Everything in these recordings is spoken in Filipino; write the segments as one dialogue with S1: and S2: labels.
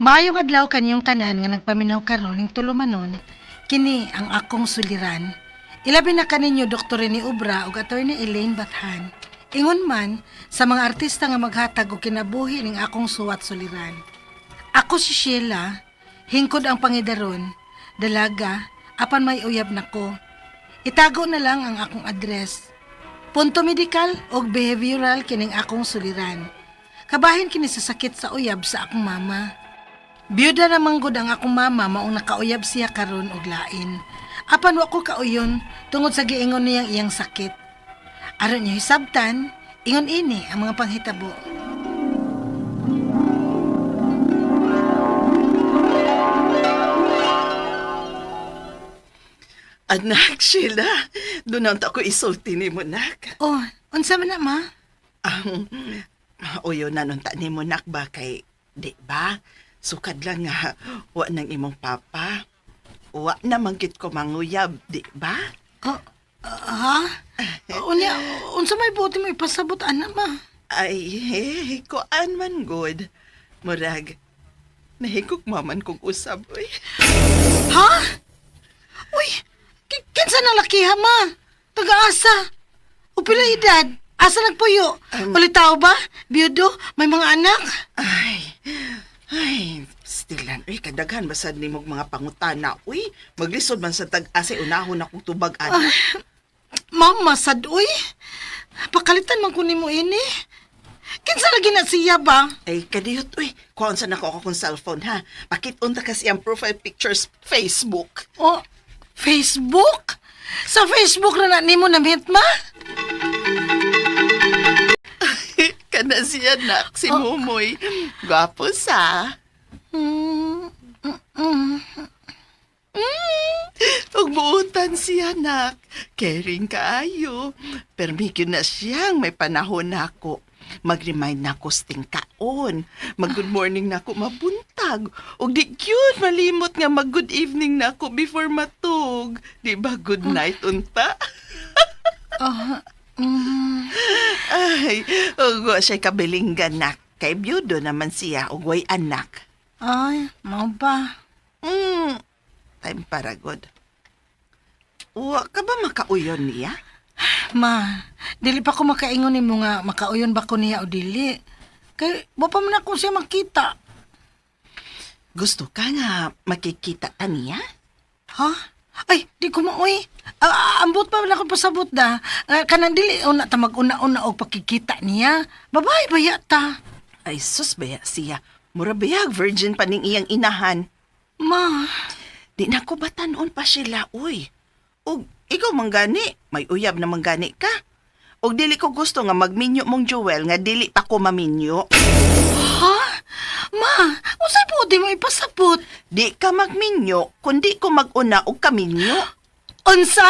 S1: Maayong adlaw kaniyong tanan nga nagpaminaw karon ning tulumanon, kini ang akong suliran. Ilabi na kaninyo Dr. ni Ubra ug Attorney Elaine Bathan. Ingon man sa mga artista nga maghatag og kinabuhi ning akong suwat suliran. Ako si Sheila, hingkod ang pangidaron, dalaga, apan may uyab nako. Itago na lang ang akong address. Punto medikal ug behavioral kining akong suliran. Kabahin kini sa sakit sa uyab sa akong mama. Biyuda naman gud ang akong mama maong nakauyab siya karon og lain. Apan wa ko kauyon tungod sa giingon niyang iyang sakit. Aron niyo hisabtan, ingon ini ang mga panghitabo.
S2: Anak, Sheila, doon ang ako isulti ni mo, nak.
S1: Oh, unsa man na ma?
S2: Ang uyo na nung ni mo, nak, ba kay, di ba? Sukad lang nga, wa nang imong papa. Wa na manggit ko manguyab, di ba?
S1: Ha? Unya, unsa may buti mo ipasabot ana ma?
S2: Ay, kuan man good. Murag, nahigog maman kong usab, uy.
S1: Ha? Uy, kinsa na laki ha ma? Taga-asa? O pila edad? Asa nagpuyo? Ulitaw ba? Biyudo? May mga anak?
S2: Ay, stilan, uy, kadaghan basad ni mong mga pangutana, uy. Maglisod man sa tag-ase, unahon akong tubag, anak.
S1: Mama, sad uy. Pakalitan man ko nimo ini. Kinsa lagi na siya ba?
S2: Ay, kadiyot, uy. Kuhaan sa nako akong cellphone, ha? Pakit-on ta kasi ang profile pictures Facebook.
S1: Oh, Facebook? Sa Facebook na nimo na-meet ma?
S2: Kana siya, nak, si Mumoy. Gwapo sa. Ug buutan siya, nak. Caring kaayo. Permigyo na siyang may panahon nako. Mag-remind na ko sting kaon. Mag-good morning na ako mabuntag. O di cute, malimot nga mag-good evening na ako before matug. Di ba good night unta? Ay, ugo siya kabilinggan, nak. Kay byudo naman siya, ugway anak.
S1: Ay, mau ba?
S2: Time para good. Uwa ka ba makauyon niya?
S1: Ma, dili pa ko makaingon nimo nga makauyon ba ko niya o dili. Kay wa pa man ako siya makita.
S2: Gusto ka nga makikita ta niya?
S1: Ha? Ay, di ko maoy. Ambot pa man ako pasabot da. Kanang dili una ta mag-una-una og pakikita niya. Babae ba yata?
S2: Ay, sus baya siya. Mura bayag, virgin pa ning iyang inahan.
S1: Ma,
S2: Di na ko batanon pa sila, uy. Og ikaw manggani, may uyab na manggani ka. Og dili ko gusto nga magminyo mong Joel nga dili pa ko maminyo.
S1: ha? Ma, unsay po di mo ipasabot?
S2: Di ka magminyo, kundi ko maguna og kaminyo.
S1: Unsa?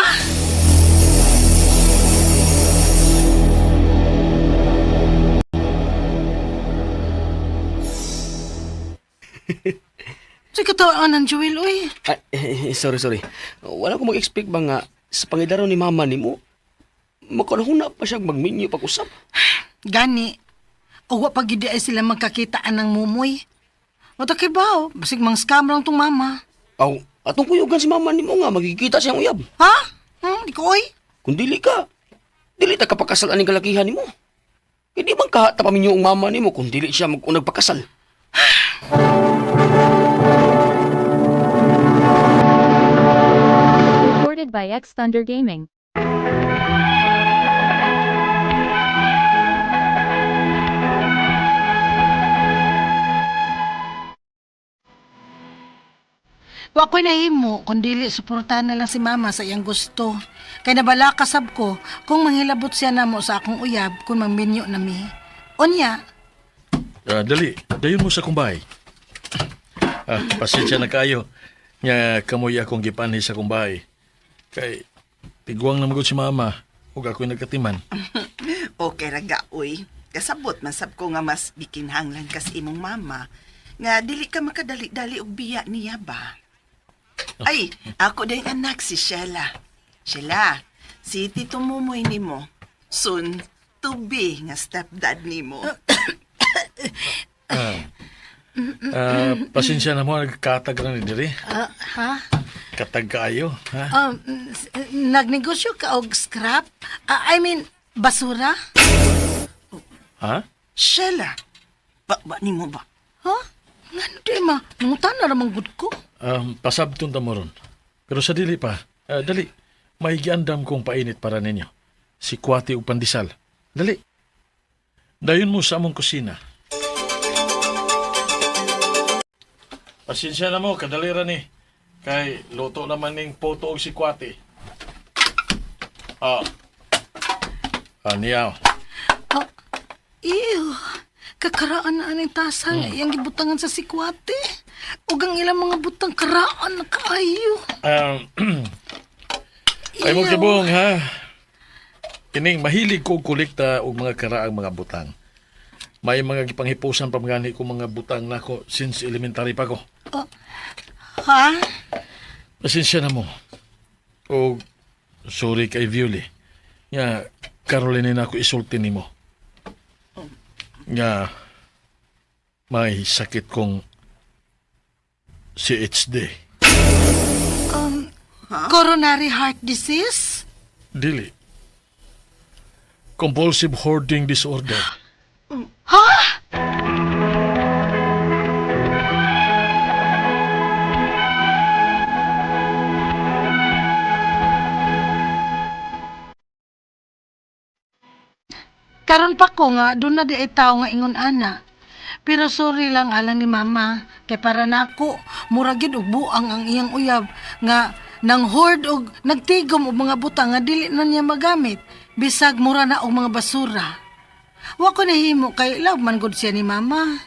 S1: Sa katawan ng Joel, uy.
S3: Sorry. Wala ko mag-expect ba nga sa pangidaro ni mama ni mo, makanahuna pa siyang magminyo pag-usap.
S1: Gani, o wa pagidi ay sila magkakitaan ng mumoy. O takibaw, basig mang scam lang tong mama.
S3: Aw, atong kuyugan si mama ni mo nga, magkikita siyang uyab.
S1: Ha? Di ko, oy.
S3: Kung dili ka, dili ta kapakasalan ni kalakihan ni mo. Hindi bang kahata paminyo ang mama ni mo kung dili siya mag-unag pakasal?
S4: Recorded by X Thunder Gaming.
S1: Wa ko'y nahimo, kundili suportahan na lang si mama sa iyang gusto. Kay nabala kasab ko kung manghilabot siya namo sa akong uyab kung maminyo nami. Unya,
S5: Dali, dayon mo sa kumbay. Pasensya na kayo. Nga kamoy akong gipanhi sa kumbay. Kay tigwang na magod si mama. Huwag ako'y nagkatiman.
S2: Okay raga, uy. Kasabot masab ko nga mas bikinhanglan kas imong mama. Nga dili ka makadali-dali og biya niya ba? Ay, ako din anak si Sheila. Sheila, si Tito Mumoy nimo. Soon to be nga stepdad nimo.
S5: Pasensya na mo, nagkatag na ni diri.
S1: Ha?
S5: Katag kaayo, ha?
S1: Nagnegosyo ka og scrap? I mean, basura?
S5: Ha?
S2: Sheila, ba ni mo ba?
S1: Ha? Nga di ma, nangutan na ramang good ko.
S5: Pasabton ta mo ron. Pero sa dili pa, dali, may giandam kong painit para ninyo. Si Kwati ug pandesal. Dali. Dayon mo sa among kusina. Pasensya na mo, kadalira ni. Kay luto naman ning poto og si Kwati. Niyaw.
S1: Ew, kakaraan na aning tasa nga iyang gibutangan sa sikwate. Ug ang ilang mga butang karaan na kaayo.
S5: Ay mo kibong, ha? Kining mahilig ko kolekta og mga karaang mga butang. May mga gipanghipusan pa mga ko mga butang nako since elementary pa ko.
S1: Ha?
S5: Pasensya na mo. O sorry kay Violi. Nga, Caroline na ako isulti ni mo. Nga, may sakit kong CHD.
S1: Coronary heart disease?
S5: Dili. Compulsive hoarding disorder.
S1: Ha? Karon pa ko nga, doon na di ay tao nga ingon ana. Pero sorry lang alang ni mama, kay para nako muragid og buang ang iyang uyab nga nang hoard og nagtigom og mga butang nga dili na niya magamit, bisag mura na og mga basura. Wa ko nahimo kay love man gud siya ni mama.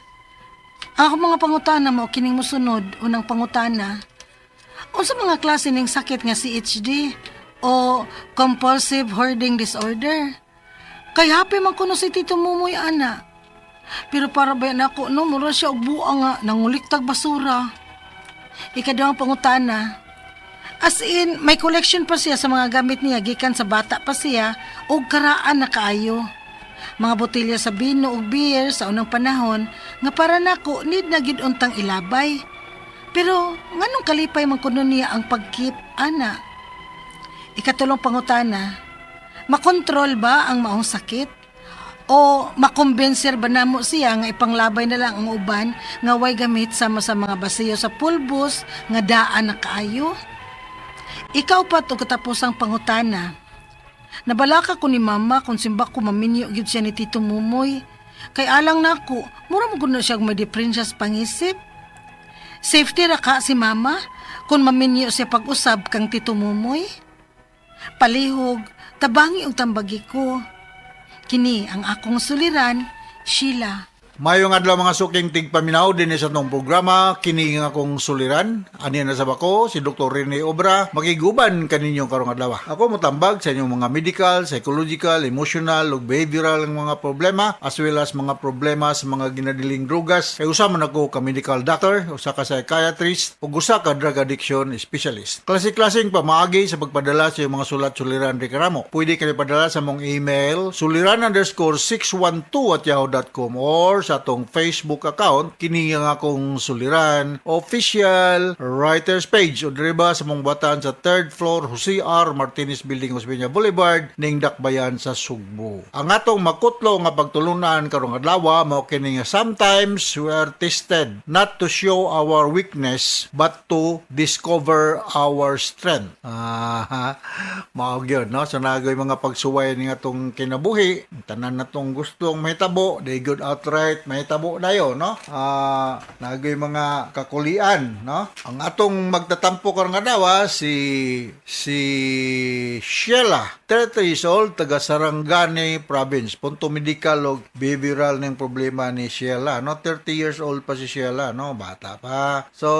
S1: Ako mga pangutana mo kining mosunod, unang pangutana. Unsa mga klase ning sakit nga CHD o compulsive hoarding disorder? Kay happy man kuno si Tito Mumoy ana. Pero para ba nako no mura siya og buang nga nanguliktag basura. Ikadawang pangutana. As in, may collection pa siya sa mga gamit niya gikan sa bata pa siya og karaan na kaayo. Mga botelya sa bino ug beer sa unang panahon nga para nako need na gid untang ilabay. Pero nganong kalipay man kuno niya ang pagkip ana? Ikatulong pangutana. Makontrol ba ang maong sakit? O makombenser ba namo siya nga ipanglabay na lang ang uban nga way gamit sama sa mga basiyo sa pulbos nga daan na kaayo? Ikaw pa to katapusang pangutana. Nabalaka ko ni mama kung simba ko maminyo gyud siya ni Tito Mumoy. Kay alang nako, mura mo kuno siya may depresya sa pangisip. Safety ra ka si mama kung maminyo siya pag-usab kang Tito Mumoy. Palihog, tabangi og tambagi ko. Kini ang akong suliran, Sheila.
S6: Mayong adlaw mga suking tigpaminaw din sa tong programa kini nga akong suliran. Ani na sa bako si Dr. Rene Obra makiguban kaninyo karong adlaw. Ako motambag sa inyong mga medical, psychological, emotional ug behavioral ng mga problema as well as mga problema sa mga ginadiling drugas. Kay usa man ako ka medical doctor, usa ka psychiatrist ug usa ka drug addiction specialist. Klase-klaseng pamaagi sa pagpadala sa iyong mga sulat suliran reklamo. Pwede kayo padala sa mong email suliran_612@yahoo.com or sa atong Facebook account kini nga akong suliran official writers page o driba sa mong batan sa 3rd floor Jose R. Martinez Building, Osmeña Boulevard ning Dakbayan sa Sugbo. Ang atong makutlo nga pagtulunan karong adlaw mao kini nga sometimes we are tested not to show our weakness but to discover our strength. Mao gyud no, so nagoy mga pagsuway ni atong kinabuhi, tanan natong gustong mahitabo, they good outright mahitabo dayo no. Nagoy mga kakulian no. Ang atong magtatampo karong adlaw si Sheila, 30 years old, taga Sarangani Province. Punto medical og behavioral ning problema ni Sheila no. 30 years old pa si Sheila no, bata pa. So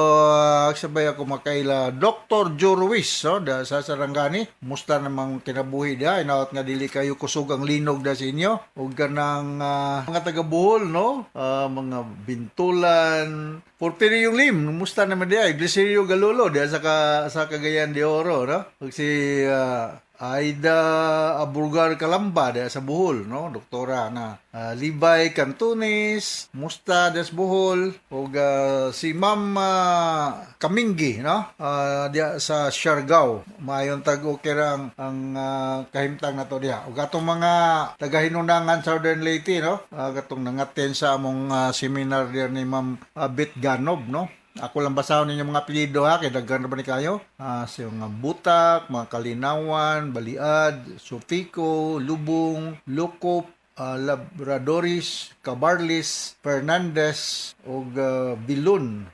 S6: sabay ako makaila Dr. Joe Ruiz no, sa Sarangani. Musta namang kinabuhi dia, inaot nga dili kayo kusog ang linog da sa inyo ug kanang mga taga Bohol no. Mga Bintulan, Porfirio Lim, musta naman dia, Iglesia Galulo dia sa Cagayan de Oro no. Ug si Aida Abulgar Calamba sa Bohol, no? Doktora na Libay Cantunis, Musta des Bohol, ug si Ma'am Kamingi, no? Diya sa Siargao. Mayon tag okera ang kahimtang nato diha. Ug atong mga taga-hinunangan Southern Leyte, no? Katong nangaten sa among seminar diya ni Ma'am Bit Ganob, no? Ako lang basahon ninyo mga apelyido ha, kaya daghan na ba ni kayo? Sa mga Butak, mga Kalinawan, Baliad, Sufico, Lubong, Lukop, Labradoris, Cabarlis, Fernandez, o Bilun.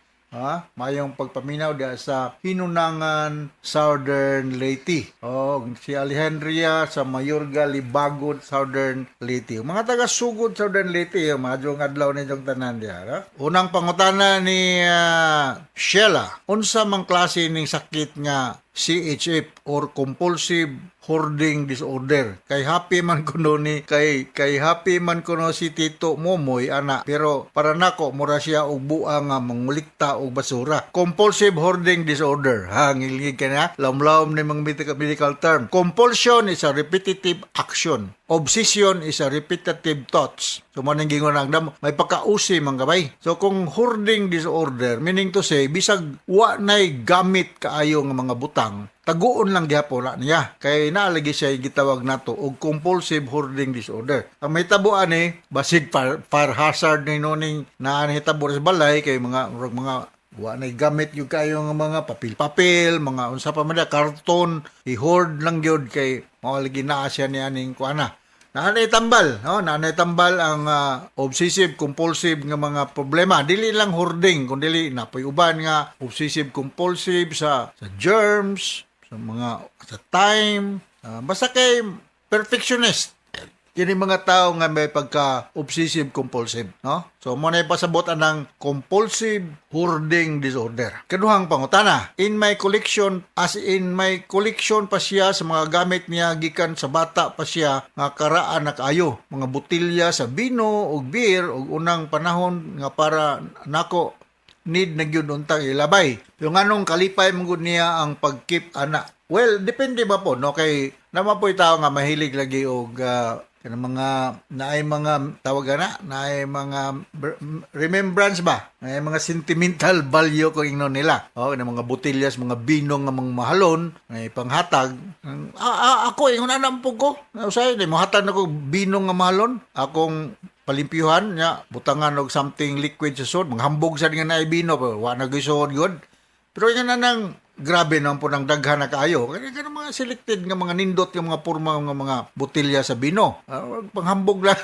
S6: Mayong pagpaminaw diya sa Hinunangan Southern Leyte. Si Alejandria sa Mayorga Libagod Southern Leyte. Mga taga Sugod Southern Leyte, madyong adlaw ninyong tanan diya. Unang pangutana ni Sheila, unsa mang klase ning sakit nga CHF or compulsive hoarding disorder? Kay happy man kuno ni kay happy man kuno si Tito Momoy ana, pero para nako mura siya og buang nga mangulikta og basura. Compulsive hoarding disorder, ngilingig ka na lamlaom ni mga medical term. Compulsion is a repetitive action. Obsession is a repetitive thoughts. So maning gingon ang dam may pagkausi man gabay. So kung hoarding disorder, meaning to say bisag wa nay gamit kaayo nga mga butang, taguon lang gyapon na niya. Kay naalagi siya gitawag nato og compulsive hoarding disorder. Ang may tabuan ni basig fire hazard ni noning naanhitabo sa balay kay mga wa nay gamit yung kayo nga mga papel-papel, mga unsa pa man karton, i-hoard lang gyud kay mawalagi naa siya ni aning kuana. Nanay tambal, no? Nanay tambal ang obsessive compulsive nga mga problema. Dili lang hoarding, kundi napoy uban nga obsessive compulsive sa germs, sa time, basta kay perfectionist. Kini mga tao nga may pagka-obsessive compulsive, no? So mo na pasabot anang compulsive hoarding disorder. Kaduhang pangutana, in my collection pa siya sa mga gamit niya gikan sa bata pa siya nga karaan na kaayo, mga botilya sa bino ug beer ug unang panahon nga para nako need na gyud untang ilabay. Yung anong kalipay mangud niya ang pagkeep ana. Well, depende ba po, no? Kay naman po tao nga mahilig lagi og kanang mga naay mga tawag naay mga remembrance ba, naay mga sentimental value ko ingnon nila. Kanang mga botellas, mga binong nga mga mahalon, naay panghatag. Ako ingon anam po ko. Usay di mohatag nako binong nga mahalon. Akong palimpyuhan nya butangan og something liquid sa sod, manghambog sa nga naay bino, wa na gisod good. Pero yan na nang grabe naman po ng daghan na kaayo. Kaya mga selected nga mga nindot nga mga porma nga mga botilya sa bino. Panghambog lang,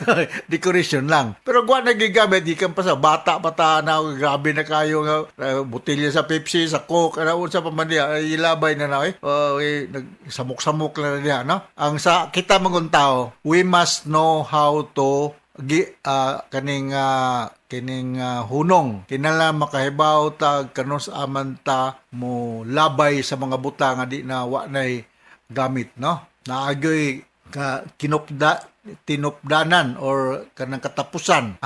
S6: decoration lang. Pero kung nagigamit, di ka pa sa bata pata na grabe na kayo nga botilya sa Pepsi, sa Coke, sa pamandiya, ilabay na na samok-samok na niya, no? Ang sa kita mga tao, we must know how to kining hunong kinala makahibaw tag kanos amanta mo labay sa mga buta nga di na wa nay gamit, no? Naagoy tinupdanan or kanang katapusan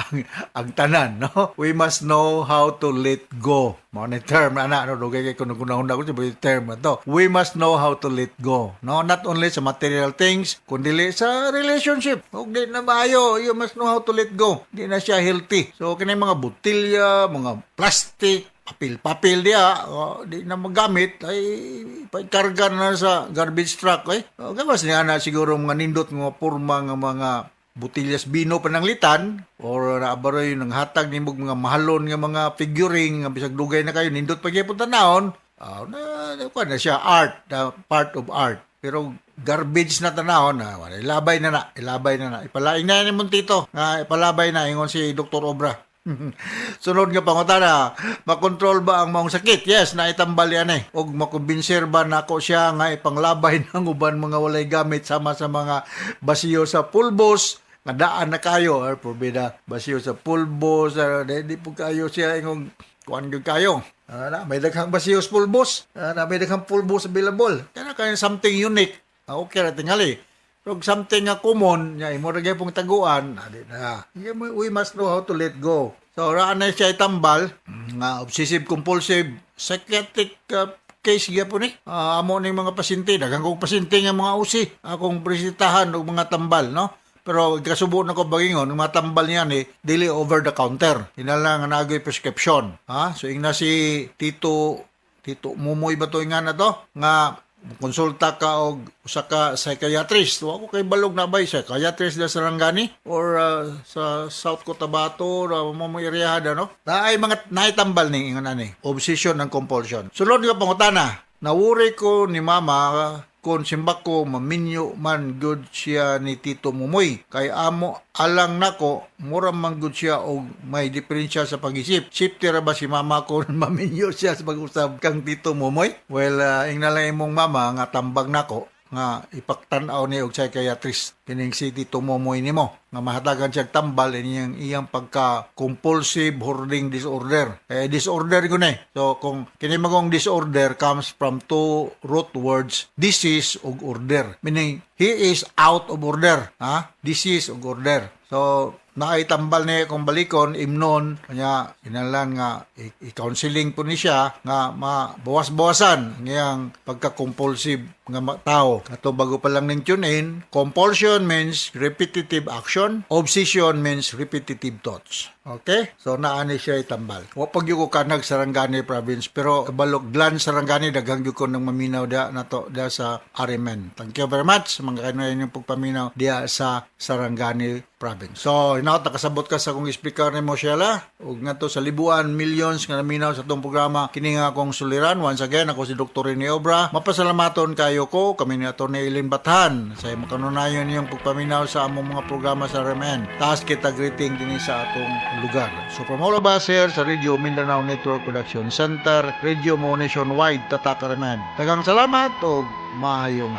S6: ang tanan, no? We must know how to let go. Mo ni term ana no dugay kay kuno ko sa term to. We must know how to let go. No, not only sa material things, kundi sa relationship. Og di na maayo, you must know how to let go. Di na siya healthy. So kini mga botilya, mga plastic, papel dia, di na magamit ay pagkarga na sa garbage truck gawas niya na siguro mga nindot mga porma nga mga botilyas bino pananglitan or naabaroy ng hatag nimog mga mahalon nga mga figuring nga bisag dugay na kayo nindot pagyapon tanahon na siya art, part of art. Pero garbage na tanahon ilabay na ipalaing na ni Montito nga ipalabay na ingon si Dr. Obra. Sunod nga pangutana, makontrol ba ang maong sakit? Yes, naitambal yan og makumbinser ba nako siya nga ipanglabay ng uban mga walay gamit sama sa mga basiyo sa pulbos nga daan na kayo or probida basiyo sa pulbos di po kayo siya ingong kuan gyud kayo. May daghang basiyo sa pulbos, may daghang pulbos available. Kaya something unique. Okay ra tingali. Pero something nga common, imo ra pong taguan, we must know how to let go. So, raan na siya itambal, nga obsessive compulsive psychiatric case gyapon ni. Amo ning mga pasyente, daghang kong pasyente nga mga usi, akong presentahan og mga tambal, no? Pero kasubo na ko bagingon, mga tambal niya ni dili over the counter. Hinala nga nagoy prescription. Ha? So ingna si Tito Mumoy ba to nga na to? Nga konsulta ka og usa ka psychiatrist. Wa ko kay balog na bay psychiatrist da Sarangani or sa South Cotabato or mo area no. Naay mga naitambal ning ingon ani, obsession and compulsion. Sulod nga pangutana, nawuri ko ni mama kung simbak ko maminyo man good siya ni Tito Mumoy. Kay amo alang nako mura man good siya og may diferensya sa pag-isip. Safety ra ba si mama ko maminyo siya sa pag-usab kang Tito Mumoy? Well, ingnalan imong mama nga tambag nako nga ipaktan-aw ni og psychiatrist kining si Tito Mumoy nimo nga mahatagan siya tambal iyang pagka compulsive hoarding disorder. Disorder ko ni. So kung kini magong disorder comes from two root words, disease ug order. Meaning he is out of order, ha? Disease ug order. So naitambal niya kung balikon imnon kanya inalan nga i-counseling po ni siya nga mabawas-bawasan ngayang pagka-compulsive nga tao. Ato bago pa lang ning tune in, compulsion means repetitive action, obsession means repetitive thoughts. Okay? So naani siya itambal. Wa pag yung ko kanag Sarangani province pero kabalog glan Sarangani daghang gyud ko nang maminaw da nato da sa Arimen. Thank you very much mga kanayon yung pagpaminaw dia sa Sarangani province. So nakasabot ka sa akong speaker ni Moshela ug ngadto sa libuan millions nga naminaw sa tong programa kini nga akong suliran. Once again ako si Dr. Rene Obra. Mapasalamaton kayo ko kami ni Atty. Eileen Bathan sa makanunayon yung pagpaminaw sa among mga programa sa Arimen. Taas kita greeting din sa atong lugar. So from all of us here sa Radio Mindanao Network Production Center, Radio Mo Nationwide, Tatak Arimen. Daghang salamat o mahayong